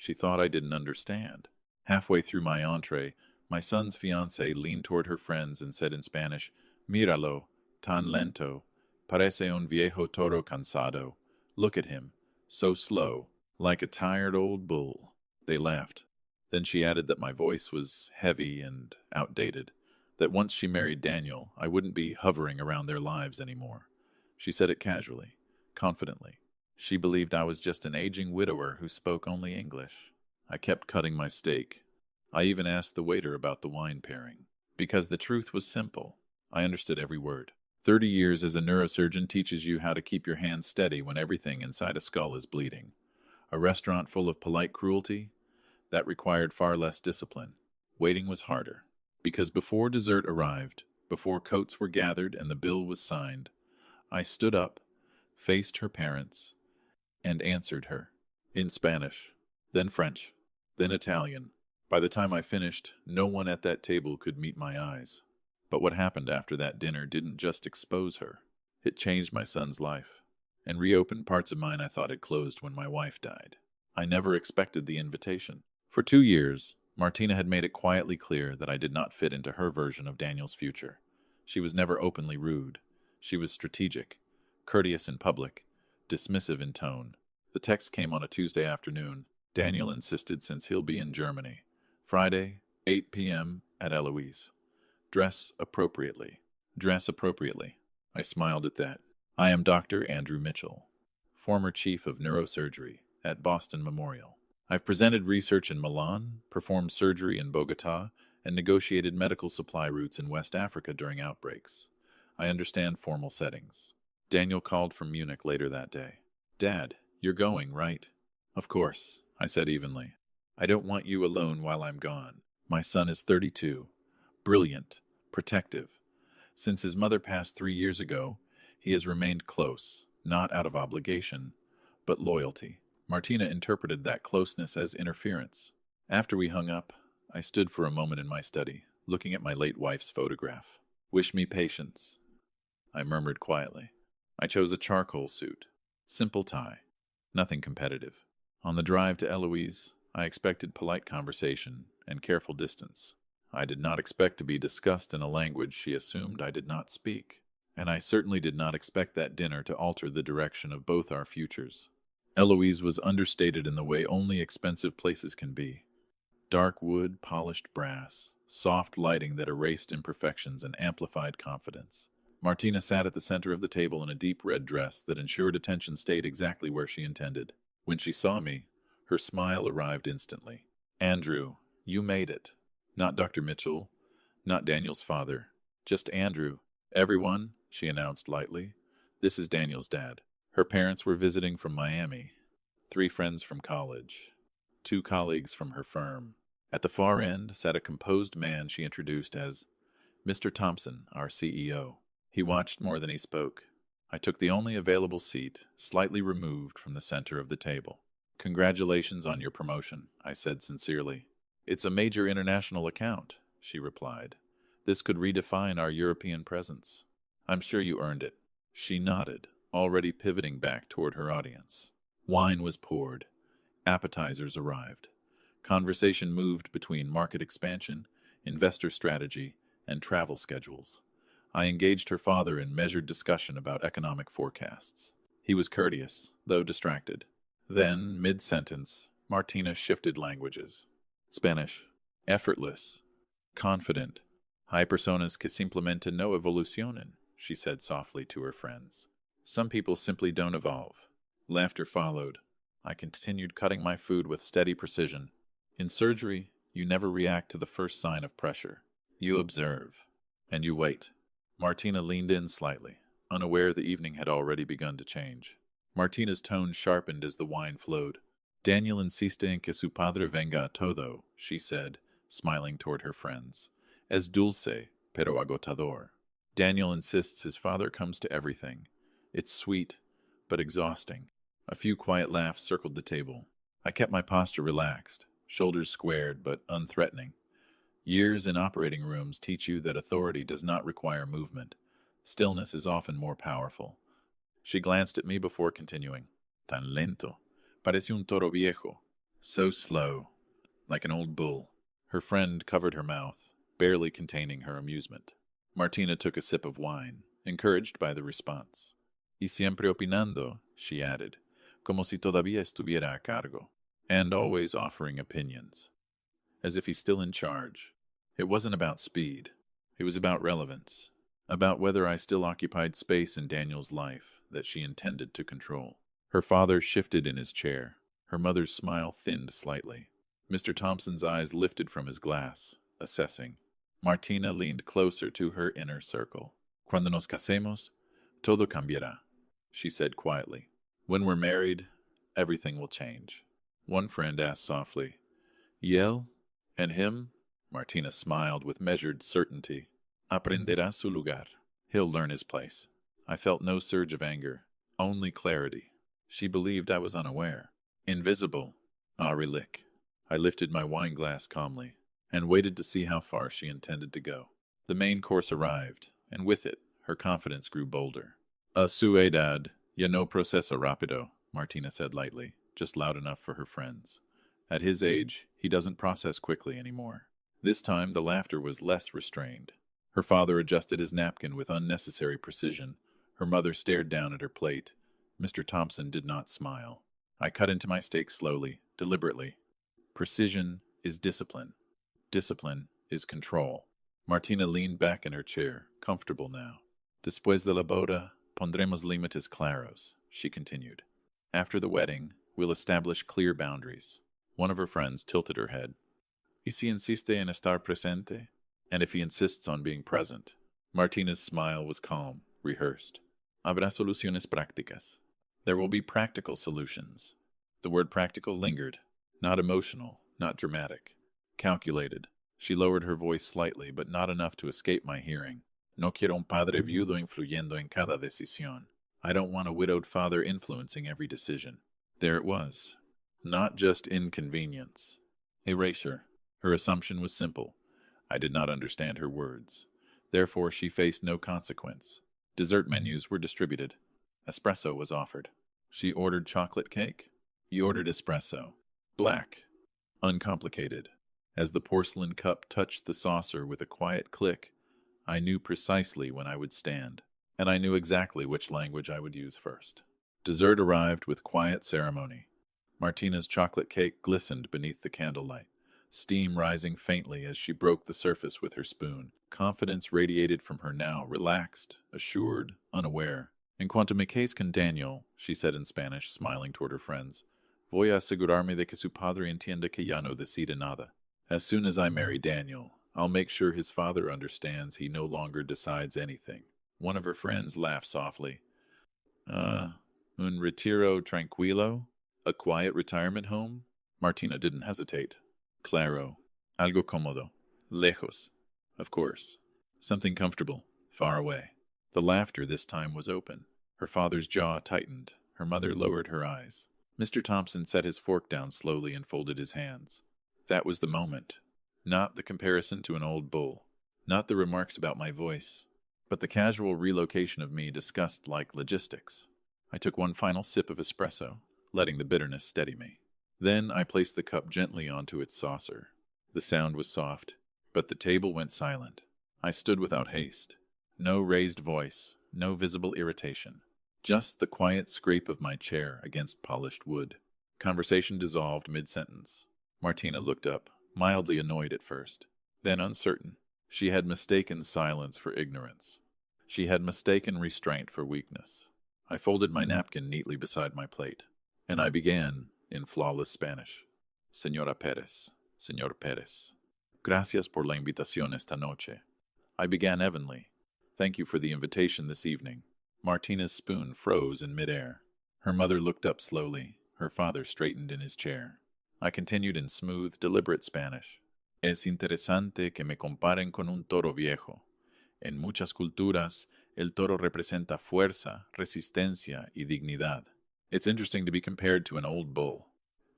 She thought I didn't understand. Halfway through my entree, my son's fiancée leaned toward her friends and said in Spanish, Míralo, tan lento, parece un viejo toro cansado. Look at him, so slow, like a tired old bull. They laughed. Then she added that my voice was heavy and outdated, that once she married Daniel, I wouldn't be hovering around their lives anymore. She said it casually, confidently. She believed I was just an aging widower who spoke only English. I kept cutting my steak. I even asked the waiter about the wine pairing, because the truth was simple. I understood every word. 30 years as a neurosurgeon teaches you how to keep your hands steady when everything inside a skull is bleeding. A restaurant full of polite cruelty? That required far less discipline. Waiting was harder, because before dessert arrived, before coats were gathered and the bill was signed, I stood up, faced her parents, and answered her. In Spanish, then French, then Italian. By the time I finished, no one at that table could meet my eyes. But what happened after that dinner didn't just expose her. It changed my son's life, and reopened parts of mine I thought had closed when my wife died. I never expected the invitation. For 2 years, Martina had made it quietly clear that I did not fit into her version of Daniel's future. She was never openly rude. She was strategic, courteous in public, dismissive in tone. The text came on a Tuesday afternoon. Daniel insisted since he'll be in Germany. Friday, 8 p.m. at Eloise. Dress appropriately. Dress appropriately. I smiled at that. I am Dr. Andrew Mitchell, former chief of neurosurgery at Boston Memorial. I've presented research in Milan, performed surgery in Bogota, and negotiated medical supply routes in West Africa during outbreaks. I understand formal settings. Daniel called from Munich later that day. Dad, you're going, right? Of course, I said evenly. I don't want you alone while I'm gone. My son is 32. Brilliant. Protective. Since his mother passed 3 years ago, he has remained close, not out of obligation, but loyalty. Martina interpreted that closeness as interference. After we hung up, I stood for a moment in my study, looking at my late wife's photograph. Wish me patience, I murmured quietly. I chose a charcoal suit. Simple tie. Nothing competitive. On the drive to Eloise, I expected polite conversation and careful distance. I did not expect to be discussed in a language she assumed I did not speak, and I certainly did not expect that dinner to alter the direction of both our futures. Eloise was understated in the way only expensive places can be. Dark wood, polished brass, soft lighting that erased imperfections and amplified confidence. Martina sat at the center of the table in a deep red dress that ensured attention stayed exactly where she intended. When she saw me, her smile arrived instantly. Andrew, you made it. Not Dr. Mitchell, not Daniel's father, just Andrew. Everyone, she announced lightly, this is Daniel's dad. Her parents were visiting from Miami, 3 friends from college, 2 colleagues from her firm. At the far end sat a composed man she introduced as Mr. Thompson, our CEO. He watched more than he spoke. I took the only available seat, slightly removed from the center of the table. Congratulations on your promotion, I said sincerely. It's a major international account, she replied. This could redefine our European presence. I'm sure you earned it. She nodded, already pivoting back toward her audience. Wine was poured. Appetizers arrived. Conversation moved between market expansion, investor strategy, and travel schedules. I engaged her father in measured discussion about economic forecasts. He was courteous, though distracted. Then, mid-sentence, Martina shifted languages. Spanish. Effortless. Confident. Hay personas que simplemente no evolucionan, she said softly to her friends. Some people simply don't evolve. Laughter followed. I continued cutting my food with steady precision. In surgery, you never react to the first sign of pressure. You observe. And you wait. Martina leaned in slightly, unaware the evening had already begun to change. Martina's tone sharpened as the wine flowed. Daniel insiste en que su padre venga a todo, she said, smiling toward her friends. Es dulce, pero agotador. Daniel insists his father comes to everything. It's sweet, but exhausting. A few quiet laughs circled the table. I kept my posture relaxed, shoulders squared but unthreatening. Years in operating rooms teach you that authority does not require movement. Stillness is often more powerful. She glanced at me before continuing. Tan lento. Parece un toro viejo. So slow, like an old bull. Her friend covered her mouth, barely containing her amusement. Martina took a sip of wine, encouraged by the response. Y siempre opinando, she added, como si todavía estuviera a cargo, and always offering opinions, as if he's still in charge. It wasn't about speed. It was about relevance, about whether I still occupied space in Daniel's life that she intended to control. Her father shifted in his chair. Her mother's smile thinned slightly. Mr. Thompson's eyes lifted from his glass, assessing. Martina leaned closer to her inner circle. Cuando nos casemos, todo cambiará, she said quietly. When we're married, everything will change. One friend asked softly, ¿Y él? And him? Martina smiled with measured certainty. Aprenderá su lugar. He'll learn his place. I felt no surge of anger, only clarity. She believed I was unaware. Invisible. Ah, relic. I lifted my wine glass calmly, and waited to see how far she intended to go. The main course arrived, and with it, her confidence grew bolder. A su edad, ya no procesa rápido, Martina said lightly, just loud enough for her friends. At his age, he doesn't process quickly anymore. This time, the laughter was less restrained. Her father adjusted his napkin with unnecessary precision. Her mother stared down at her plate. Mr. Thompson did not smile. I cut into my steak slowly, deliberately. Precision is discipline. Discipline is control. Martina leaned back in her chair, comfortable now. Después de la boda, pondremos límites claros, she continued. After the wedding, we'll establish clear boundaries. One of her friends tilted her head. ¿Y si insiste en estar presente? And if he insists on being present? Martina's smile was calm, rehearsed. Habrá soluciones prácticas. There will be practical solutions. The word practical lingered. Not emotional, not dramatic. Calculated. She lowered her voice slightly, but not enough to escape my hearing. No quiero un padre viudo influyendo en cada decisión. I don't want a widowed father influencing every decision. There it was. Not just inconvenience. Erasure. Her assumption was simple. I did not understand her words. Therefore, she faced no consequence. Dessert menus were distributed. Espresso was offered. She ordered chocolate cake. He ordered espresso. Black. Uncomplicated. As the porcelain cup touched the saucer with a quiet click, I knew precisely when I would stand, and I knew exactly which language I would use first. Dessert arrived with quiet ceremony. Martina's chocolate cake glistened beneath the candlelight, steam rising faintly as she broke the surface with her spoon. Confidence radiated from her now, relaxed, assured, unaware. En cuanto me case con Daniel, she said in Spanish, smiling toward her friends, voy a asegurarme de que su padre entienda que ya no decide nada. As soon as I marry Daniel, I'll make sure his father understands he no longer decides anything. One of her friends laughed softly. Un retiro tranquilo? A quiet retirement home? Martina didn't hesitate. Claro. Algo cómodo. Lejos. Of course. Something comfortable. Far away. The laughter this time was open. Her father's jaw tightened. Her mother lowered her eyes. Mr. Thompson set his fork down slowly and folded his hands. That was the moment. Not the comparison to an old bull. Not the remarks about my voice. But the casual relocation of me discussed like logistics. I took one final sip of espresso, letting the bitterness steady me. Then I placed the cup gently onto its saucer. The sound was soft, but the table went silent. I stood without haste. No raised voice, no visible irritation. Just the quiet scrape of my chair against polished wood. Conversation dissolved mid-sentence. Martina looked up, mildly annoyed at first, then uncertain. She had mistaken silence for ignorance. She had mistaken restraint for weakness. I folded my napkin neatly beside my plate, and I began, in flawless Spanish. Señora Pérez, Señor Pérez, gracias por la invitación esta noche. I began evenly. Thank you for the invitation this evening. Martina's spoon froze in midair. Her mother looked up slowly. Her father straightened in his chair. I continued in smooth, deliberate Spanish. Es interesante que me comparen con un toro viejo. En muchas culturas, el toro representa fuerza, resistencia y dignidad. It's interesting to be compared to an old bull.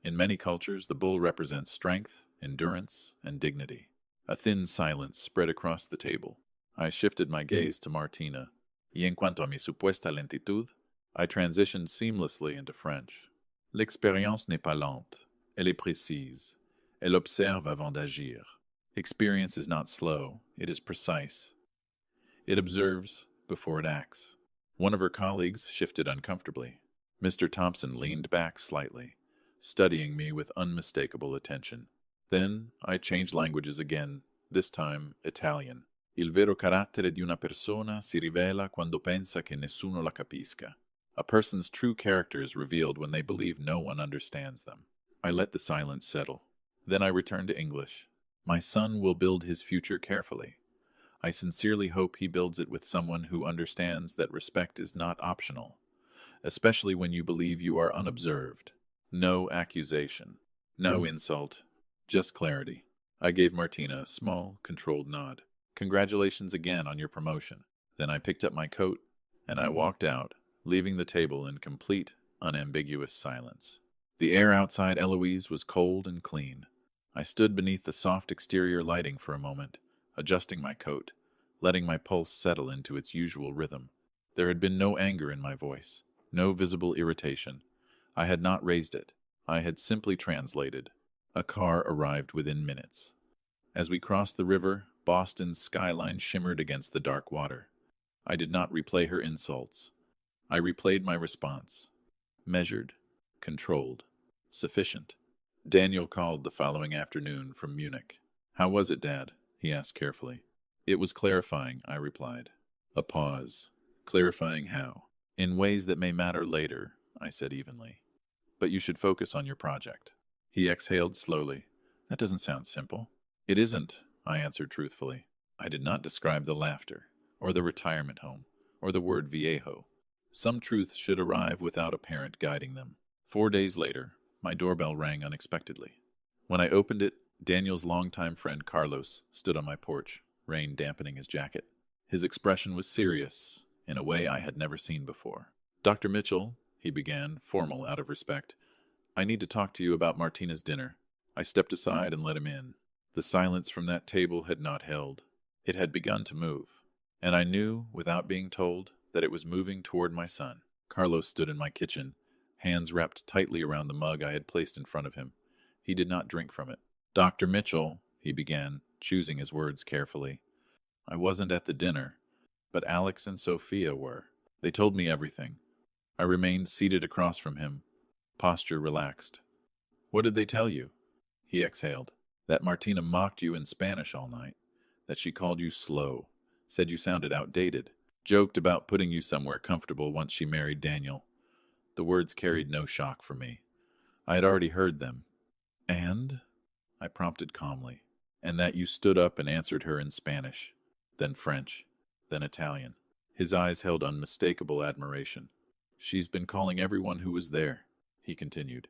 In many cultures, the bull represents strength, endurance, and dignity. A thin silence spread across the table. I shifted my gaze to Martina. Y en cuanto a mi supuesta lentitud, I transitioned seamlessly into French. L'expérience n'est pas lente. Elle est précise. Elle observe avant d'agir. Experience is not slow, it is precise. It observes before it acts. One of her colleagues shifted uncomfortably. Mr. Thompson leaned back slightly, studying me with unmistakable attention. Then I changed languages again, this time Italian. Il vero carattere di una persona si rivela quando pensa che nessuno la capisca. A person's true character is revealed when they believe no one understands them. I let the silence settle. Then I returned to English. My son will build his future carefully. I sincerely hope he builds it with someone who understands that respect is not optional, especially when you believe you are unobserved. No accusation, no insult, just clarity. I gave Martina a small, controlled nod. Congratulations again on your promotion. Then I picked up my coat, and I walked out, leaving the table in complete, unambiguous silence. The air outside Eloise was cold and clean. I stood beneath the soft exterior lighting for a moment, adjusting my coat, letting my pulse settle into its usual rhythm. There had been no anger in my voice, no visible irritation. I had not raised it. I had simply translated. A car arrived within minutes. As we crossed the river, Boston's skyline shimmered against the dark water. I did not replay her insults. I replayed my response. Measured, controlled, sufficient. Daniel called the following afternoon from Munich. "How was it, Dad?" he asked carefully. "It was clarifying," I replied. A pause. "Clarifying how?" "In ways that may matter later," I said evenly. "But you should focus on your project." He exhaled slowly. "That doesn't sound simple." "It isn't," I answered truthfully. I did not describe the laughter, or the retirement home, or the word viejo. Some truths should arrive without a parent guiding them. 4 days later, my doorbell rang unexpectedly. When I opened it, Daniel's longtime friend Carlos stood on my porch, rain dampening his jacket. His expression was serious, in a way I had never seen before. "Dr. Mitchell," he began, formal out of respect, "I need to talk to you about Martina's dinner." I stepped aside and let him in. The silence from that table had not held. It had begun to move, and I knew, without being told, that it was moving toward my son. Carlos stood in my kitchen, hands wrapped tightly around the mug I had placed in front of him. He did not drink from it. "Dr. Mitchell," he began, choosing his words carefully. "I wasn't at the dinner, but Alex and Sophia were. They told me everything." I remained seated across from him, posture relaxed. "What did they tell you?" He exhaled. "That Martina mocked you in Spanish all night, that she called you slow, said you sounded outdated, joked about putting you somewhere comfortable once she married Daniel." The words carried no shock for me. I had already heard them. "And?" I prompted calmly. "And that you stood up and answered her in Spanish, then French, then Italian." His eyes held unmistakable admiration. "She's been calling everyone who was there," he continued,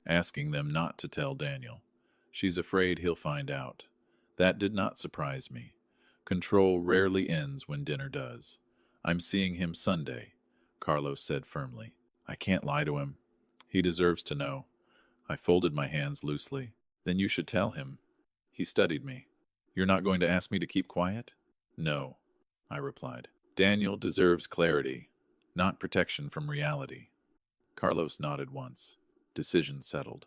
"asking them not to tell Daniel. She's afraid he'll find out." That did not surprise me. Control rarely ends when dinner does. "I'm seeing him Sunday," Carlos said firmly. "I can't lie to him. He deserves to know." I folded my hands loosely. "Then you should tell him." He studied me. "You're not going to ask me to keep quiet?" "No," I replied. "Daniel deserves clarity, not protection from reality." Carlos nodded once. Decision settled.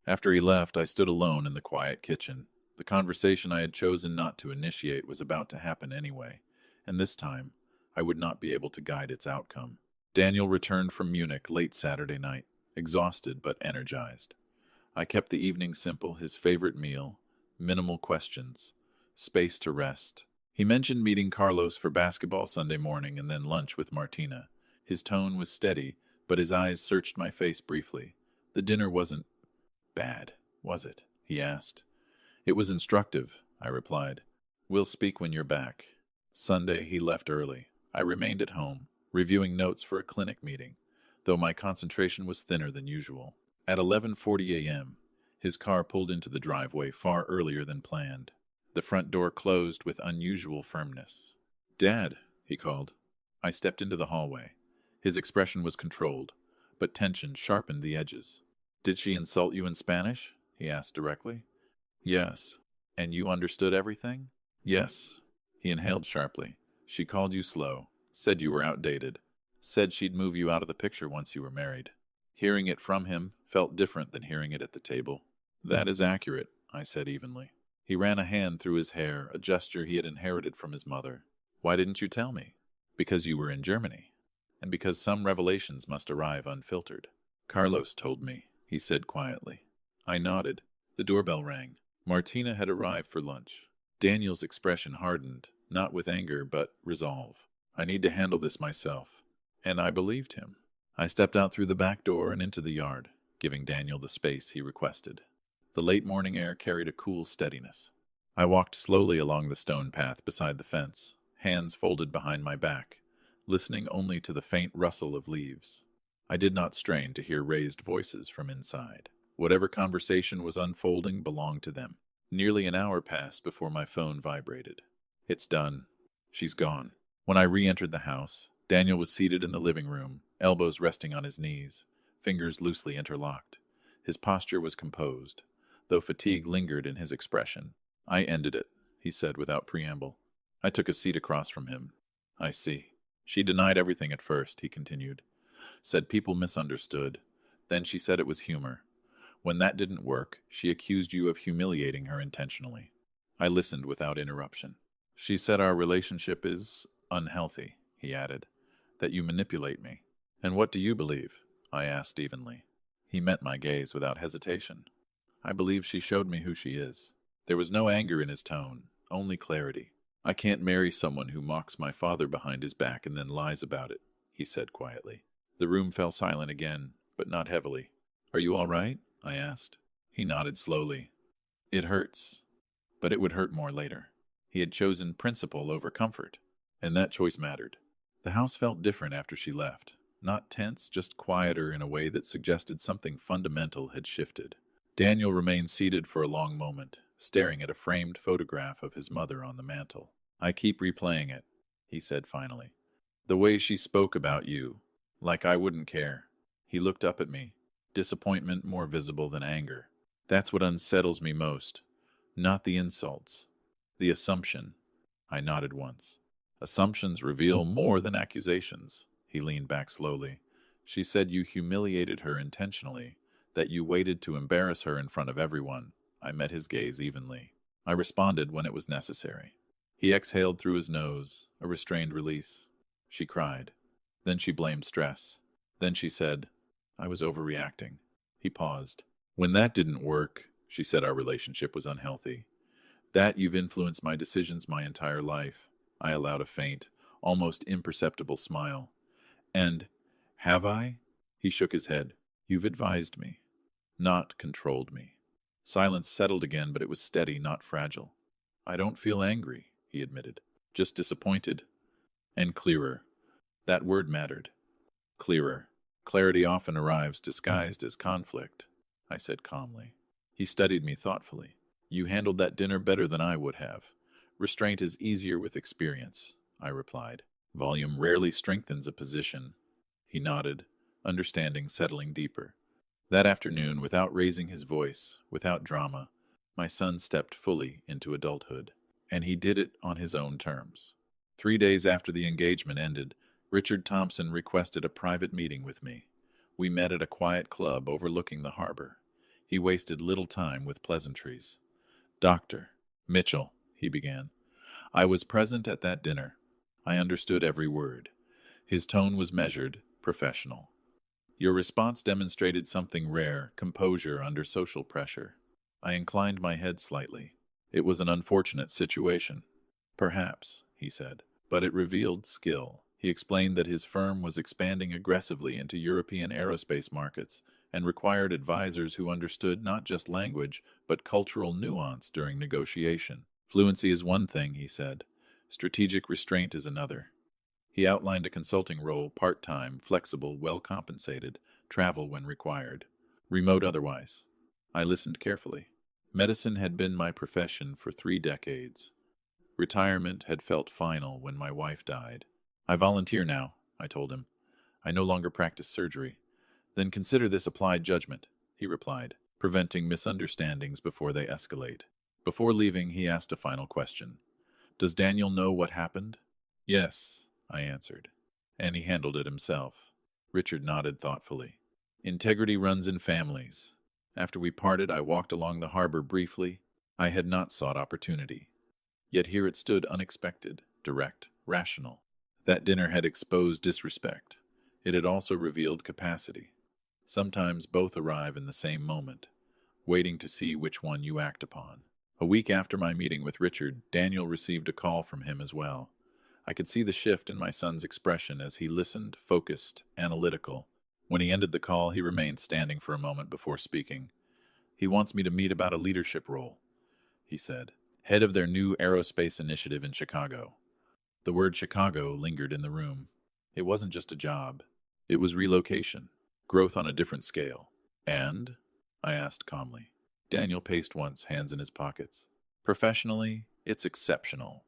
After he left, I stood alone in the quiet kitchen. The conversation I had chosen not to initiate was about to happen anyway, and this time I would not be able to guide its outcome. Daniel returned from Munich late Saturday night, exhausted but energized. I kept the evening simple, his favorite meal, minimal questions, space to rest. He mentioned meeting Carlos for basketball Sunday morning and then lunch with Martina. His tone was steady, but his eyes searched my face briefly. "The dinner wasn't bad, was it?" he asked. "It was instructive," I replied. "We'll speak when you're back." Sunday he left early. I remained at home, reviewing notes for a clinic meeting, though my concentration was thinner than usual. At 11:40 a.m., his car pulled into the driveway far earlier than planned. The front door closed with unusual firmness. "Dad," he called. I stepped into the hallway. His expression was controlled, but tension sharpened the edges. "Did she insult you in Spanish?" he asked directly. "Yes." "And you understood everything?" "Yes." He inhaled sharply. "She called you slow, said you were outdated, said she'd move you out of the picture once you were married." Hearing it from him felt different than hearing it at the table. That is accurate, I said evenly. He ran a hand through his hair, a gesture he had inherited from his mother. Why didn't you tell me? Because you were in Germany, and because some revelations must arrive unfiltered. Carlos told me, he said quietly. I nodded. The doorbell rang. Martina had arrived for lunch. Daniel's expression hardened, not with anger, but resolve. I need to handle this myself. And I believed him. I stepped out through the back door and into the yard, giving Daniel the space he requested. The late morning air carried a cool steadiness. I walked slowly along the stone path beside the fence, hands folded behind my back, listening only to the faint rustle of leaves. I did not strain to hear raised voices from inside. Whatever conversation was unfolding belonged to them. Nearly an hour passed before my phone vibrated. It's done. She's gone. When I re-entered the house, Daniel was seated in the living room, elbows resting on his knees, fingers loosely interlocked. His posture was composed, though fatigue lingered in his expression. I ended it, he said without preamble. I took a seat across from him. I see. She denied everything at first, he continued. Said people misunderstood. Then she said it was humor. When that didn't work, she accused you of humiliating her intentionally. I listened without interruption. She said our relationship is unhealthy, he added, that you manipulate me. And what do you believe? I asked evenly. He met my gaze without hesitation. I believe she showed me who she is. There was no anger in his tone, only clarity. I can't marry someone who mocks my father behind his back and then lies about it, he said quietly. The room fell silent again, but not heavily. Are you all right? I asked. He nodded slowly. It hurts, but it would hurt more later. He had chosen principle over comfort, and that choice mattered. The house felt different after she left. Not tense, just quieter in a way that suggested something fundamental had shifted. Daniel remained seated for a long moment, staring at a framed photograph of his mother on the mantel. I keep replaying it, he said finally. The way she spoke about you, like I wouldn't care. He looked up at me, disappointment more visible than anger. That's what unsettles me most. Not the insults. The assumption. I nodded once. Assumptions reveal more than accusations. He leaned back slowly. She said you humiliated her intentionally, that you waited to embarrass her in front of everyone. I met his gaze evenly. I responded when it was necessary. He exhaled through his nose, a restrained release. She cried. Then she blamed stress. Then she said, I was overreacting. He paused. When that didn't work, she said our relationship was unhealthy. That you've influenced my decisions my entire life. I allowed a faint, almost imperceptible smile. And, have I? He shook his head. You've advised me, not controlled me. Silence settled again, but it was steady, not fragile. I don't feel angry, he admitted. Just disappointed. And clearer. That word mattered. Clearer. Clarity often arrives disguised as conflict, I said calmly. He studied me thoughtfully. You handled that dinner better than I would have. Restraint is easier with experience, I replied. Volume rarely strengthens a position. He nodded, understanding settling deeper. That afternoon, without raising his voice, without drama, my son stepped fully into adulthood. And he did it on his own terms. 3 days after the engagement ended, Richard Thompson requested a private meeting with me. We met at a quiet club overlooking the harbor. He wasted little time with pleasantries. Dr. Mitchell, he began. I was present at that dinner. I understood every word. His tone was measured, professional. Your response demonstrated something rare, composure under social pressure. I inclined my head slightly. It was an unfortunate situation. Perhaps, he said, but it revealed skill. He explained that his firm was expanding aggressively into European aerospace markets and required advisors who understood not just language, but cultural nuance during negotiation. Fluency is one thing, he said. Strategic restraint is another. He outlined a consulting role, part-time, flexible, well-compensated, travel when required, remote otherwise. I listened carefully. Medicine had been my profession for 3 decades. Retirement had felt final when my wife died. I volunteer now, I told him. I no longer practice surgery. Then consider this applied judgment, he replied, preventing misunderstandings before they escalate. Before leaving, he asked a final question. Does Daniel know what happened? Yes, I answered. And he handled it himself. Richard nodded thoughtfully. Integrity runs in families. After we parted, I walked along the harbor briefly. I had not sought opportunity. Yet here it stood unexpected, direct, rational. That dinner had exposed disrespect. It had also revealed capacity. Sometimes both arrive in the same moment, waiting to see which one you act upon. A week after my meeting with Richard, Daniel received a call from him as well. I could see the shift in my son's expression as he listened, focused, analytical. When he ended the call, he remained standing for a moment before speaking. "He wants me to meet about a leadership role," he said. "Head of their new aerospace initiative in Chicago." The word Chicago lingered in the room. It wasn't just a job. It was relocation, growth on a different scale. "And?" I asked calmly. Daniel paced once, hands in his pockets. "Professionally, it's exceptional.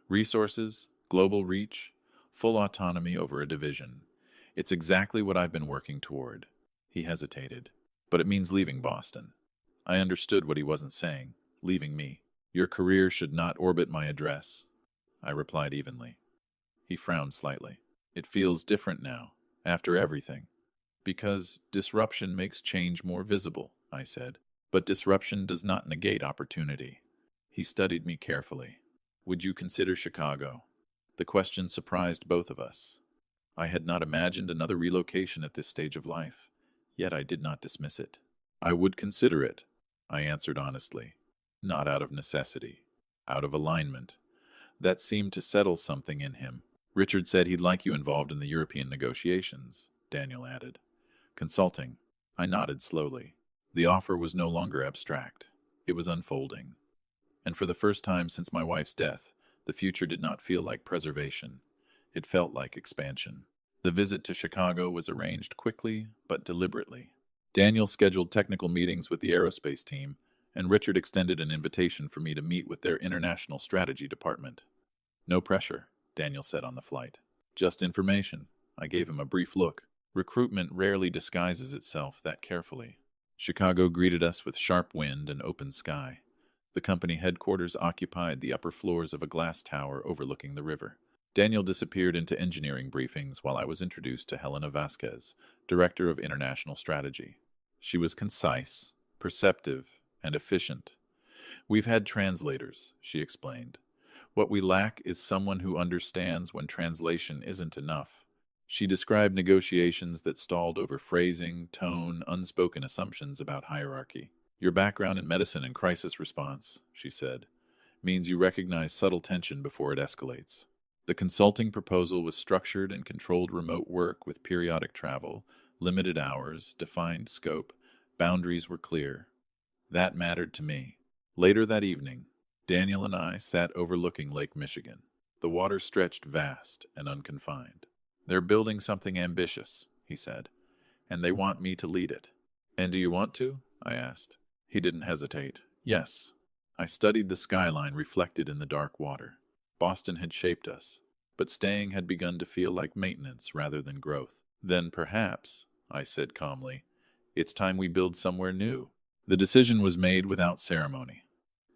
Resources, global reach, full autonomy over a division. It's exactly what I've been working toward." He hesitated. "But it means leaving Boston." I understood what he wasn't saying. Leaving me. "Your career should not orbit my address," I replied evenly. He frowned slightly. "It feels different now, after everything." "Because disruption makes change more visible," I said. "But disruption does not negate opportunity." He studied me carefully. "Would you consider Chicago?" The question surprised both of us. I had not imagined another relocation at this stage of life, yet I did not dismiss it. "I would consider it," I answered honestly. "Not out of necessity, out of alignment." That seemed to settle something in him. "Richard said he'd like you involved in the European negotiations," Daniel added. "Consulting." I nodded slowly. The offer was no longer abstract. It was unfolding. And for the first time since my wife's death, the future did not feel like preservation. It felt like expansion. The visit to Chicago was arranged quickly but deliberately. Daniel scheduled technical meetings with the aerospace team, and Richard extended an invitation for me to meet with their international strategy department. "No pressure," Daniel said on the flight. "Just information." I gave him a brief look. Recruitment rarely disguises itself that carefully. Chicago greeted us with sharp wind and open sky. The company headquarters occupied the upper floors of a glass tower overlooking the river. Daniel disappeared into engineering briefings while I was introduced to Helena Vasquez, Director of International Strategy. She was concise, perceptive, and efficient. "We've had translators," she explained. "What we lack is someone who understands when translation isn't enough." She described negotiations that stalled over phrasing, tone, unspoken assumptions about hierarchy. "Your background in medicine and crisis response," she said, "means you recognize subtle tension before it escalates." The consulting proposal was structured and controlled remote work with periodic travel, limited hours, defined scope. Boundaries were clear. That mattered to me. Later that evening, Daniel and I sat overlooking Lake Michigan. The water stretched vast and unconfined. "They're building something ambitious," he said, "and they want me to lead it." "And do you want to?" I asked. He didn't hesitate. "Yes." I studied the skyline reflected in the dark water. Boston had shaped us, but staying had begun to feel like maintenance rather than growth. "Then perhaps," I said calmly, "it's time we build somewhere new." The decision was made without ceremony.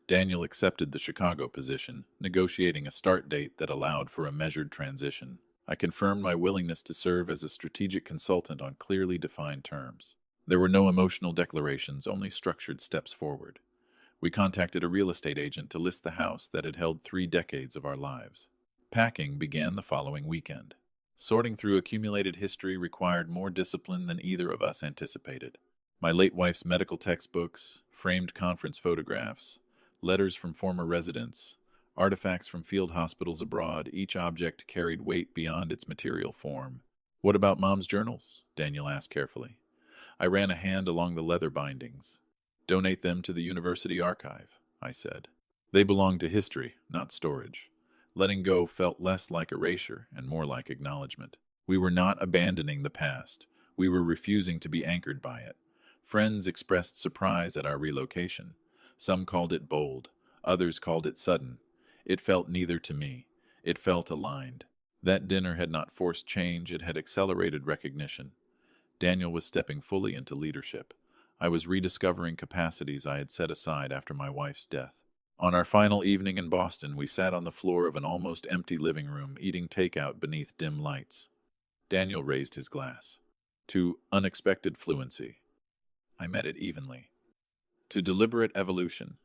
Daniel accepted the Chicago position, negotiating a start date that allowed for a measured transition. I confirmed my willingness to serve as a strategic consultant on clearly defined terms. There were no emotional declarations, only structured steps forward. We contacted a real estate agent to list the house that had held 3 decades of our lives. Packing began the following weekend. Sorting through accumulated history required more discipline than either of us anticipated. My late wife's medical textbooks, framed conference photographs, letters from former residents, artifacts from field hospitals abroad, each object carried weight beyond its material form. "What about Mom's journals?" Daniel asked carefully. I ran a hand along the leather bindings. "Donate them to the university archive," I said. "They belong to history, not storage." Letting go felt less like erasure and more like acknowledgement. We were not abandoning the past. We were refusing to be anchored by it. Friends expressed surprise at our relocation. Some called it bold. Others called it sudden. It felt neither to me. It felt aligned. That dinner had not forced change, it had accelerated recognition. Daniel was stepping fully into leadership. I was rediscovering capacities I had set aside after my wife's death. On our final evening in Boston, we sat on the floor of an almost empty living room, eating takeout beneath dim lights. Daniel raised his glass. to unexpected fluency. I met it evenly. To deliberate evolution.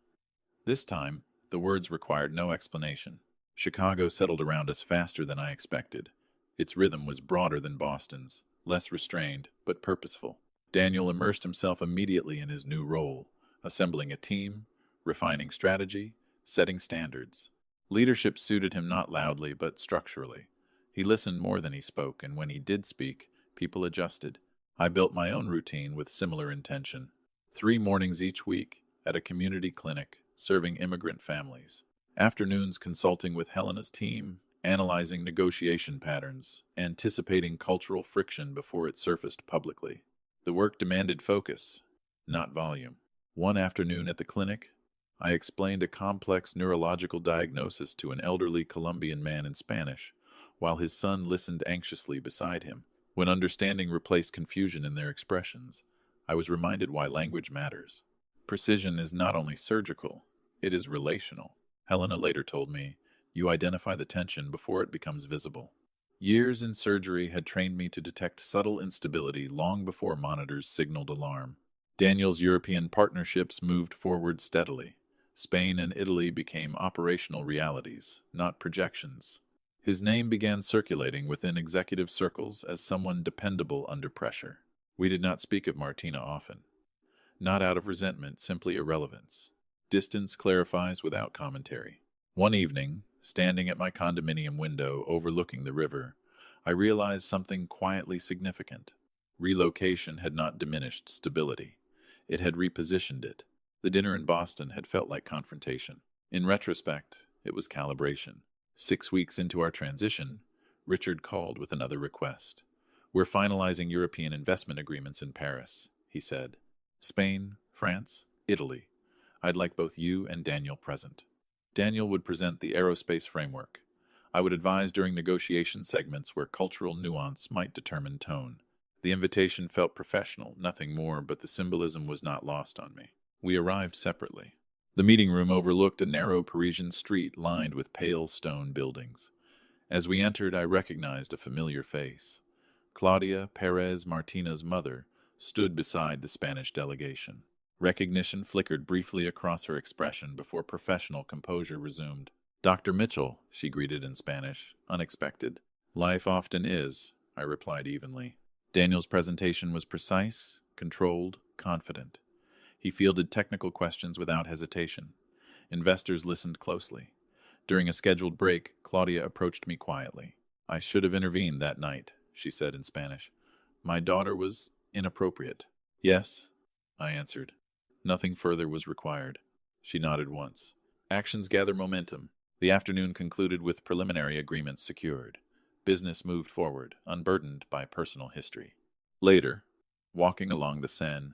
This time, the words required no explanation. Chicago settled around us faster than I expected. Its rhythm was broader than Boston's, less restrained, but purposeful. Daniel immersed himself immediately in his new role, assembling a team, refining strategy, setting standards. Leadership suited him not loudly, but structurally. He listened more than he spoke, and when he did speak, people adjusted. I built my own routine with similar intention. 3 mornings each week, at a community clinic, serving immigrant families. Afternoons consulting with Helena's team, analyzing negotiation patterns, anticipating cultural friction before it surfaced publicly. The work demanded focus, not volume. One afternoon at the clinic, I explained a complex neurological diagnosis to an elderly Colombian man in Spanish, while his son listened anxiously beside him. When understanding replaced confusion in their expressions, I was reminded why language matters. Precision is not only surgical, it is relational. Helena later told me, "You identify the tension before it becomes visible." Years in surgery had trained me to detect subtle instability long before monitors signaled alarm. Daniel's European partnerships moved forward steadily. Spain and Italy became operational realities, not projections. His name began circulating within executive circles as someone dependable under pressure. We did not speak of Martina often. Not out of resentment, simply irrelevance. Distance clarifies without commentary. One evening, standing at my condominium window overlooking the river, I realized something quietly significant. Relocation had not diminished stability. It had repositioned it. The dinner in Boston had felt like confrontation. In retrospect, it was calibration. 6 weeks into our transition, Richard called with another request. "We're finalizing European investment agreements in Paris," he said. "Spain, France, Italy. I'd like both you and Daniel present." Daniel would present the aerospace framework. I would advise during negotiation segments where cultural nuance might determine tone. The invitation felt professional, nothing more, but the symbolism was not lost on me. We arrived separately. The meeting room overlooked a narrow Parisian street lined with pale stone buildings. As we entered, I recognized a familiar face. Claudia Perez Martina's mother stood beside the Spanish delegation. Recognition flickered briefly across her expression before professional composure resumed. "Dr. Mitchell," she greeted in Spanish, unexpected. "Life often is," I replied evenly. Daniel's presentation was precise, controlled, confident. He fielded technical questions without hesitation. Investors listened closely. During a scheduled break, Claudia approached me quietly. "I should have intervened that night," she said in Spanish. "My daughter was inappropriate." "Yes," I answered. Nothing further was required. She nodded once. Actions gather momentum. The afternoon concluded with preliminary agreements secured. Business moved forward, unburdened by personal history. Later, walking along the Seine,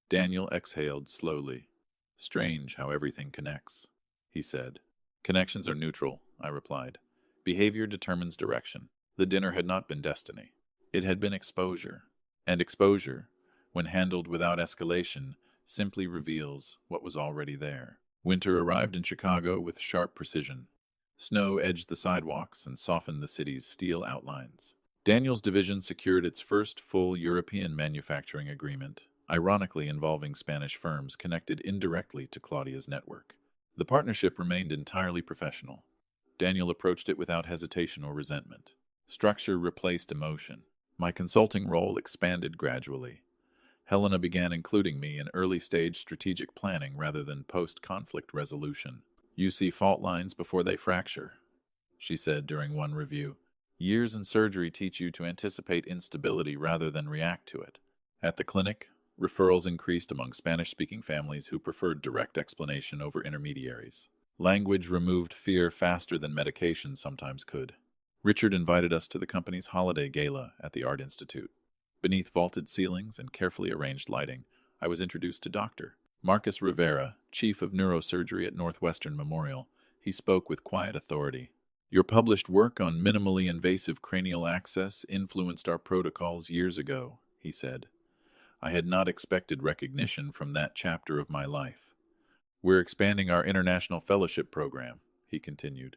Daniel exhaled slowly. "Strange how everything connects," he said. "Connections are neutral," I replied. "Behavior determines direction." The dinner had not been destiny. It had been exposure. And exposure, when handled without escalation, simply reveals what was already there. Winter arrived in Chicago with sharp precision. Snow edged the sidewalks and softened the city's steel outlines. Daniel's division secured its first full European manufacturing agreement, ironically involving Spanish firms connected indirectly to Claudia's network. The partnership remained entirely professional. Daniel approached it without hesitation or resentment. Structure replaced emotion. My consulting role expanded gradually. Helena began including me in early-stage strategic planning rather than post-conflict resolution. "You see fault lines before they fracture," she said during one review. "Years in surgery teach you to anticipate instability rather than react to it." At the clinic, referrals increased among Spanish-speaking families who preferred direct explanation over intermediaries. Language removed fear faster than medication sometimes could. Richard invited us to the company's holiday gala at the Art Institute. Beneath vaulted ceilings and carefully arranged lighting, I was introduced to Dr. Marcus Rivera, chief of neurosurgery at Northwestern Memorial. He spoke with quiet authority. "Your published work on minimally invasive cranial access influenced our protocols years ago," he said. I had not expected recognition from that chapter of my life. "We're expanding our international fellowship program," he continued.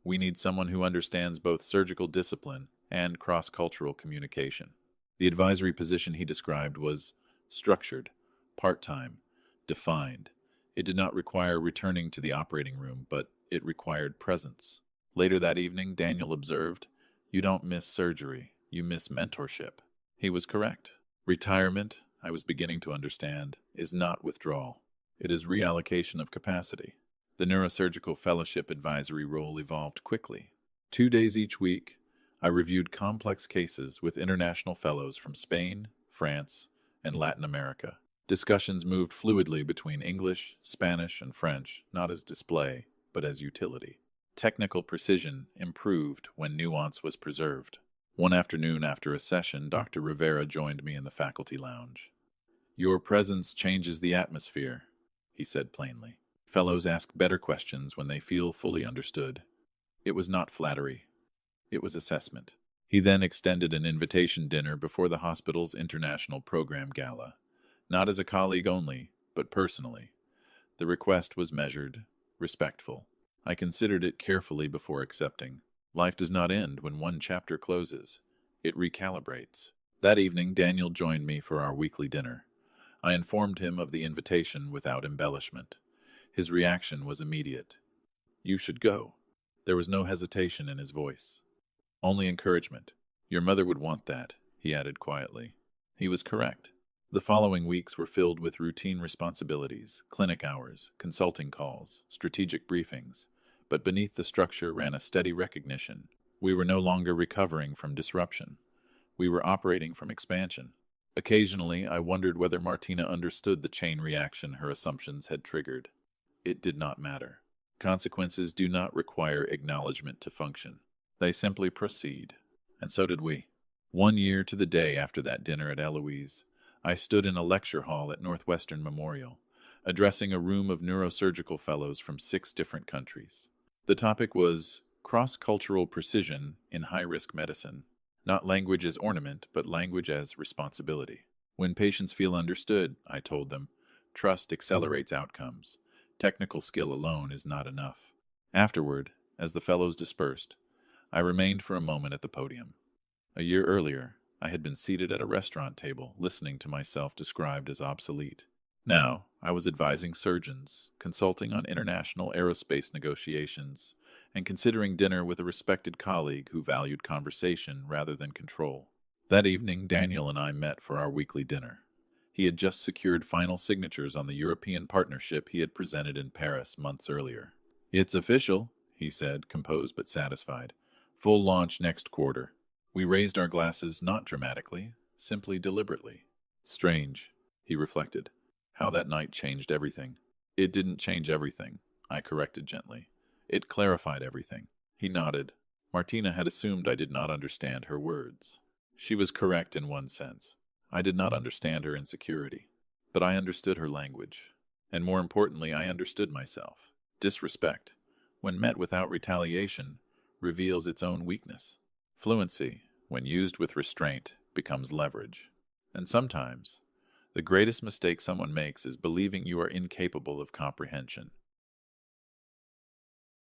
"We need someone who understands both surgical discipline and cross-cultural communication." The advisory position he described was structured, part-time, defined. It did not require returning to the operating room, but it required presence. Later that evening, Daniel observed, "You don't miss surgery, you miss mentorship." He was correct. Retirement, I was beginning to understand, is not withdrawal. It is reallocation of capacity. The neurosurgical fellowship advisory role evolved quickly. 2 days each week, I reviewed complex cases with international fellows from Spain, France, and Latin America. Discussions moved fluidly between English, Spanish, and French, not as display, but as utility. Technical precision improved when nuance was preserved. One afternoon after a session, Dr. Rivera joined me in the faculty lounge. "Your presence changes the atmosphere," he said plainly. "Fellows ask better questions when they feel fully understood." It was not flattery. It was assessment. He then extended an invitation dinner before the hospital's international program gala, not as a colleague only, but personally. The request was measured, respectful. I considered it carefully before accepting. Life does not end when one chapter closes. It recalibrates. That evening, Daniel joined me for our weekly dinner. I informed him of the invitation without embellishment. His reaction was immediate. "You should go." There was no hesitation in his voice. Only encouragement. "Your mother would want that," he added quietly. He was correct. The following weeks were filled with routine responsibilities, clinic hours, consulting calls, strategic briefings. But beneath the structure ran a steady recognition. We were no longer recovering from disruption. We were operating from expansion. Occasionally, I wondered whether Martina understood the chain reaction her assumptions had triggered. It did not matter. Consequences do not require acknowledgement to function. They simply proceed. And so did we. 1 year to the day after that dinner at Eloise, I stood in a lecture hall at Northwestern Memorial, addressing a room of neurosurgical fellows from 6 different countries. The topic was cross-cultural precision in high-risk medicine. Not language as ornament, but language as responsibility. When patients feel understood, I told them, trust accelerates outcomes. Technical skill alone is not enough. Afterward, as the fellows dispersed, I remained for a moment at the podium. A year earlier, I had been seated at a restaurant table, listening to myself described as obsolete. Now, I was advising surgeons, consulting on international aerospace negotiations, and considering dinner with a respected colleague who valued conversation rather than control. That evening, Daniel and I met for our weekly dinner. He had just secured final signatures on the European partnership he had presented in Paris months earlier. "It's official," he said, composed but satisfied. "Full launch next quarter." We raised our glasses not dramatically, simply deliberately. Strange, he reflected, how that night changed everything. "It didn't change everything," I corrected gently. "It clarified everything." He nodded. Martina had assumed I did not understand her words. She was correct in one sense. I did not understand her insecurity, but I understood her language. And more importantly, I understood myself. Disrespect, when met without retaliation, reveals its own weakness. Fluency, when used with restraint, becomes leverage. And sometimes, the greatest mistake someone makes is believing you are incapable of comprehension.